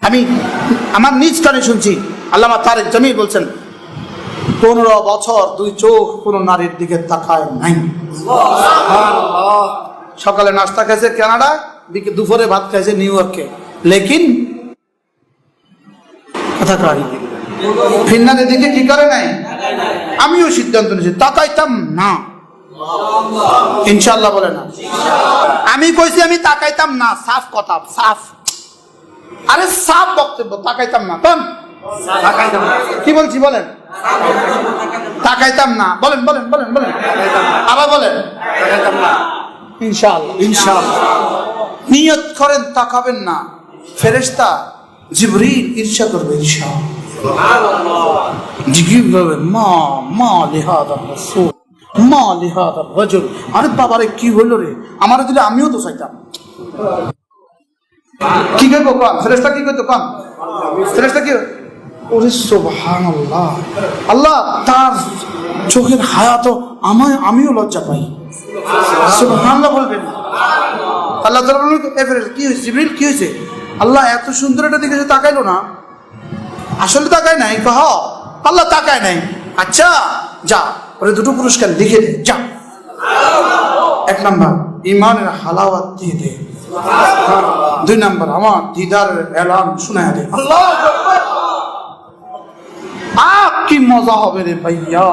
আমি আমার নিজ কানে শুনছি, আল্লামা তারেক জামিল বলছেন 15 বছর 2 চোখ কোন নারীর দিকে তাকায় নাই। সকালে নাস্তা খাইছে কানাডা, দুপুরে ভাত খাইছে নিউ ইয়র্কে, লেকিন কথা কয় ফিনল্যান্ডের দিকে কি করে নাই। আমিও সিদ্ধান্ত নিয়েছি তাকাইতাম না, ইনশাআল্লাহ বলে না। আমি কইছি আমি তাকাইতাম না, সাফ কথা, সাফ, আরে সাফ বক্তব্য, তাকাইতাম না। কোন কি বলছি বলেন? তাকাইতাম না, বলেন বলেন বলেন বলেন, আবার বলেন ইনশাআল্লাহ। ইনশাআল্লাহ নিয়ত করেন তাকাবেন না, ফেরেশতা জিবরিল ঈর্ষা করবে, ইনশাআল্লাহ। জিকির করবে মা মা লিহাদা রাসূল মা লিহাদা রাজুল। আরে বাবারে কি হইল রে, আমারে দিলে আমিও তো চাইতাম। কি করবো কোন ফেরেশতা, কি করতো কোন ফেরেশতা কি? ওরে সুবহানাল্লাহ, আল্লাহ তার চোখের হায়াত আমিও লজ্জা পাই। সুবহানাল্লাহ বলবেন। আল্লাহ তাআলা বললেন এ ফেরেশতা কি হইছে? জিবরিল কি হইছে? আল্লাহ এত সুন্দর একটা দিকে তাকাইলো না, আসলে তাকায় নাই। কহ আল্লাহ তাকায় নাই, আচ্ছা যা ওরে 2টো পুরস্কার লিখে দে, যা। 1 নাম্বার ইমানের হালাওয়াত দিয়ে দে, 2 নাম্বার আমার দিদারের এলান শোনায় দে। আল্লাহু আকবার, কি মজা হবে রে ভাইয়া।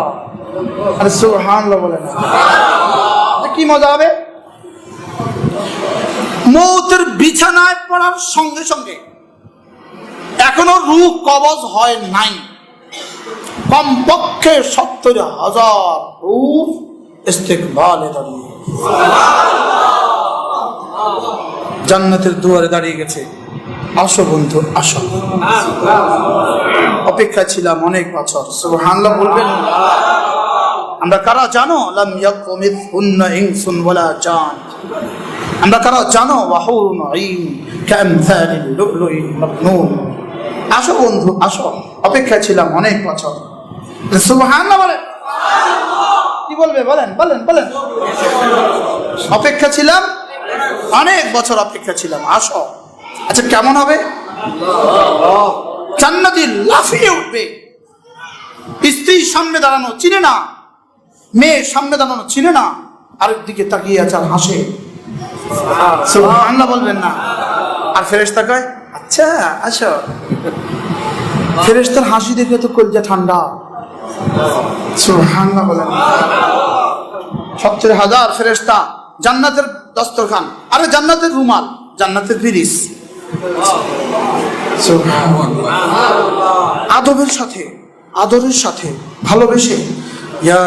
আরে সুবহানাল্লাহ বলেন, কি মজা হবে। মৌতের বিছানায় পড়ার সঙ্গে সঙ্গে এখনো রূহ কবজ হয় নাই, কমপক্ষে 70,000 রূহ ইস্তেকবালে দাঁড়িয়ে জান্নাতের দুয়ারে দাঁড়িয়ে গেছে। আসো বন্ধু আসো, অপেক্ষা ছিলাম অনেক বছর। সুবহানাল্লাহ বলবেন। আমরা কারা জানো? লাম ইয়াকুমিথহুন্না ইনসুন ওয়ালা জান। আমরা কারা জানো? ওয়াহুরুন আইন কামসালিল লুলুইল মাকনুন। আসো বন্ধু আসো, অপেক্ষা ছিলাম অনেক বছর। সুবহানাল্লাহ বলেন। কি বলবে বলেন বলেন বলেন। অপেক্ষা ছিলাম অনেক বছর, অপেক্ষা ছিলাম, আসো। আচ্ছা কেমন হবে? জান্নাতি লাফিয়ে উঠবে, স্ত্রীর সামনে দাঁড়ানো চিনে না, মেয়ের সামনে দাঁড়ানো চিনে না, আরেক দিকে তাকিয়ে আছে আর হাসে। সুবহানাল্লাহ বলবেন না। আর ফেরেশতা কয় আচ্ছা আসো। ফেরেশতার হাসি দেখে তো কলজা ঠান্ডা। সুবহানাল্লাহ বলেন। 70,000 ফেরেশতা, জান্নাতের দস্তরখান, আরে জান্নাতের রুমাল, জান্নাতের ফিরিস, আদবের সাথে আদরের সাথে ভালোবেসে ইয়া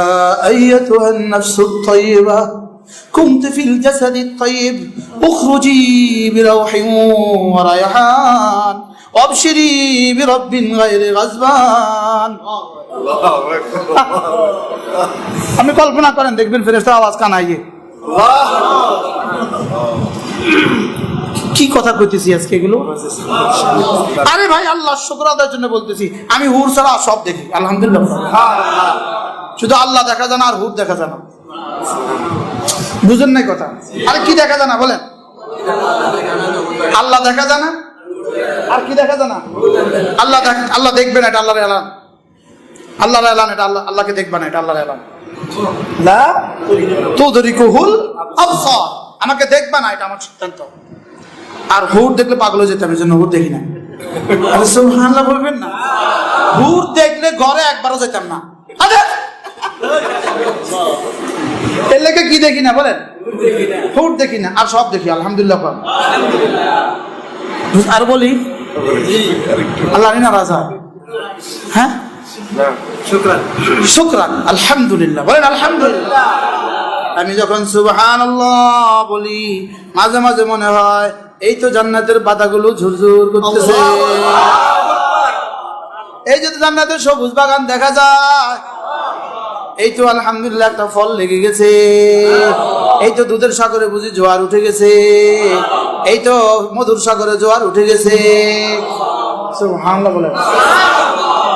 আইয়াতুহান নাফসুত তাইয়্যিবা কুনতি ফিল জাসাদিত তাইয়্যিব উখরুজি বিরাউহিন ওয়া রায়হান ওয়াবশিরি বিরাব্বিন গায়রি গাজবান। আপনি কল্পনা করেন, দেখবেন ফেরেশতার আওয়াজ কানাইয়ে। কি কথা কইতেছি আজকে এগুলো? আরে ভাই আল্লাহ শুকর আদায়ের জন্য বলতেছি। আমি হুর ছাড়া সব দেখি আলহামদুলিল্লাহ। শুধু আল্লাহ দেখা যায় না আর হুর দেখা যায় না, বুঝেন নাই কথা? আরে কি দেখা যায় না বলেন? আল্লাহ দেখা যায় না আর কি দেখা যায় না? আল্লাহ দেখবেন, এটা আল্লাহর এলান, আল্লাহর এলান, এটা আল্লাহকে দেখবে না, এটা আল্লাহর এলান। লা তুদরিকুহুল আবসার, আমাকে দেখবে না, এটা আমার সিদ্ধান্ত। আর হুর দেখলে পাগল হয়ে যেতাম, এই জন্য হুর দেখি না। আরে সুবহানাল্লাহ বলবেন না। হুর দেখলে ঘরে একবারও যেতাম না। আরে এর লেগে কি দেখি না বলেন? হুর দেখি না, আর সব দেখি আলহামদুলিল্লাহ। আর বলি আল্লাহ নারাজ হয়? হ্যাঁ শুকরান আলহামদুলিল্লাহ বলেন আলহামদুলিল্লাহ। আমি যখন সুবহানাল্লাহ বলি মাঝে মাঝে মনে হয় এই তো জান্নাতের পাতাগুলো ঝুরঝুর করতেছে, এই যে জান্নাতের সবুজ বাগান দেখা যায়, এই তো আলহামদুলিল্লাহ একটা ফল লেগে গেছে, এই তো দুধের সাগরে বুঝি জোয়ার উঠে গেছে, এই তো মধুর সাগরে জোয়ার উঠে গেছে। সুবহানাল্লাহ বলেন।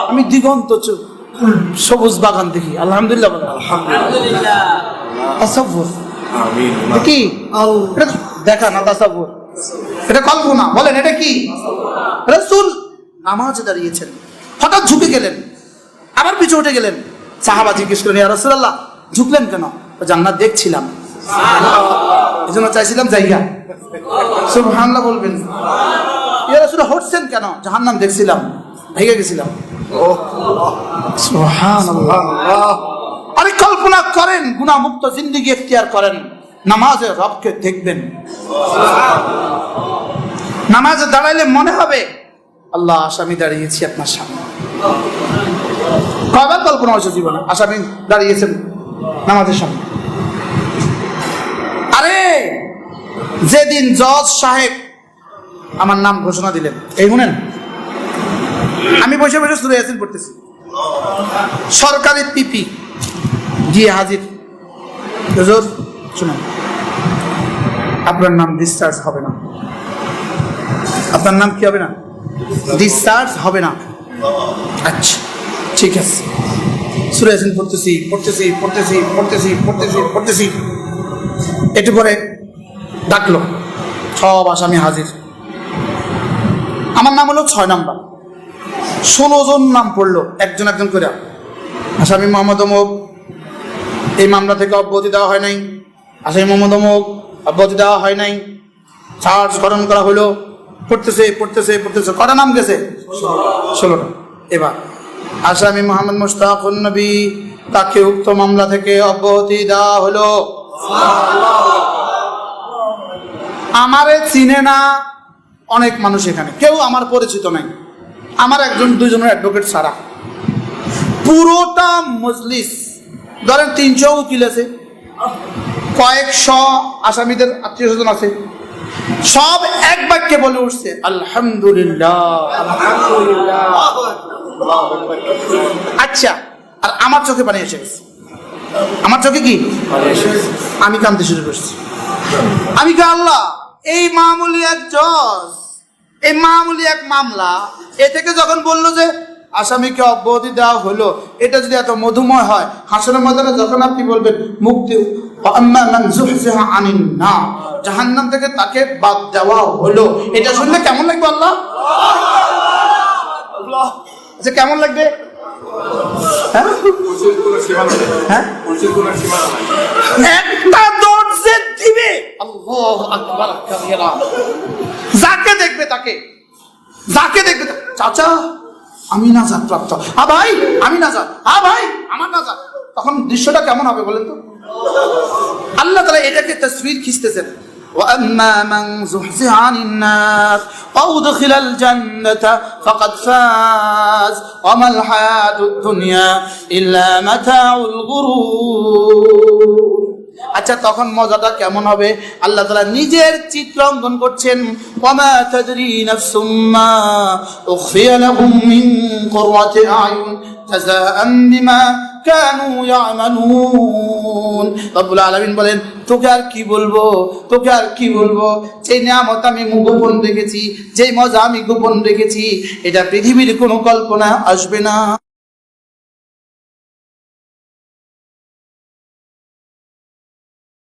আমি দিগন্ত সবুজ বাগান দেখি আলহামদুলিল্লাহ বলেন আলহামদুলিল্লাহ। তাসাব্বুর কি? দেখা না তাসাব্বুর, এটা কল্পনা, বলেন এটা কি? রাসূল নামাজে দাঁড়িয়েছেন, হঠাৎ ঝুঁকে গেলেন, আবার পিছু উঠে গেলেন। সাহাবা জিজ্ঞেস করেন, ইয়া রাসূলুল্লাহ ঝুঁকলেন কেন? জান্নাত দেখছিলাম, এজন্য চাইছিলাম জায়গা। সুবহানাল্লাহ বলবেন। ইয়া রাসূলুল্লাহ হটছেন কেন? জাহান্নাম দেখছিলাম, ভেগে গেছিলাম। সুবহানাল্লাহ। আরে কল্পনা করেন, গুনাহমুক্ত জিন্দেগি ইখতিয়ার করেন, নামাজে রবকে দেখবেন। নামাজে দাঁড়াইলে মনে হবে আল্লাহ আসামি দাঁড়িয়েছি আপনার সামনে। কয়বার কল্পনা হয়েছে জীবনে আসামি দাঁড়িয়েছেন নামাজের সামনে? আরে যেদিন জজ সাহেব আমার নাম ঘোষণা দিলেন, এই শুনেন, আমি বসে বসে সূরা ইয়াসিন পড়তেছি, সরকারি পিপি গিয়ে হাজির, হুজুর শুনেন, আপনার নাম ডিসচার্জ হবে না। আপনার নাম কি হবে না? ডিসচার্জ হবে না। আচ্ছা ঠিক আছে। সূরা ইয়াসিন পড়তেছি। একটু পরে ডাকলো, সব আসামি হাজির। আমার নাম হলো 6 নাম্বার। 16 জন নাম পড়লো, একজন একজন করে। আসামি মোহাম্মদ অমুক, এই মামলা থেকে অব্যাহতি দেওয়া হয় নাই। আসামি মোহাম্মদ অমুক, অব্যাহতি দেওয়া হয় নাই। চার্জ গঠন করা হলো। পড়তেছে। কটা নাম গেছে? 16টা। এবার আসামি মোহাম্মদ মুশতাকুন নবী, তাকে উক্ত মামলা থেকে অব্যাহতি দেওয়া হলো। আমারে চিনে না অনেক মানুষ এখানে, কেউ আমার পরিচিত নাই, আমার একজন দুইজনের অ্যাডভোকেট ছাড়া। পুরোটা মজলিস, ধরেন 300 উকিল আছে, কয়েকশো আসামিদের আত্মীয় স্বজন আছে, সব এক বাক্যে বলে উঠছে আলহামদুলিল্লাহ। আচ্ছা, আর আমার চোখে পানি এসে গেছে। আমার চোখে কি? আমি কাঁদতে শুরু করছি। আমি কে আল্লাহ, এই মামুলি এক জজ, এই মামুলি এক মামলা, এ থেকে যখন বললো যে আসামিকে অব্যাহতি দেওয়া হলো, এটা যদি এত মধুময় হয়, হাসরের ময়দানে যখন আপনি বলবেন মুক্তি জাহান্নাম থেকে তাকে বাদ দেওয়া হলো, এটা শুনলে কেমন লাগবে আল্লাহ? আচ্ছা কেমন লাগবে? একটা দরজে দিবে, আল্লাহু আকবার কাবীরা। যাকে দেখবে তাকে, চাচা আমি নাজাত প্রাপ্ত, ভাই আমি নাজাত, ভাই আমার নাজাত। তখন দৃশ্যটা কেমন হবে বলেন তো? আল্লাহ তাআলা এটাকে তাসবির খিচতেছেন, وأما من زحزح عن النار وأدخل الجنة فقد فاز وما الحياة الدنيا إلا متاع الغرور। আচ্ছা তখন মজাটা কেমন হবে? আল্লাহ তাআলা নিজের চিত্র অঙ্কন করছেন, ওয়ামা তাদরি নাফসুম মা উখফিয়া লাহুম মিন কুররাতি আয়ুন জাযাআন বিমা কানু ইয়ামালুন। রব্বুল আলামিন বলেন, তোকে আর কি বলবো, যে নিয়ামত আমি গোপন রেখেছি, যে মজা আমি গোপন রেখেছি, এটা পৃথিবীর কোনো কল্পনা আসবে না।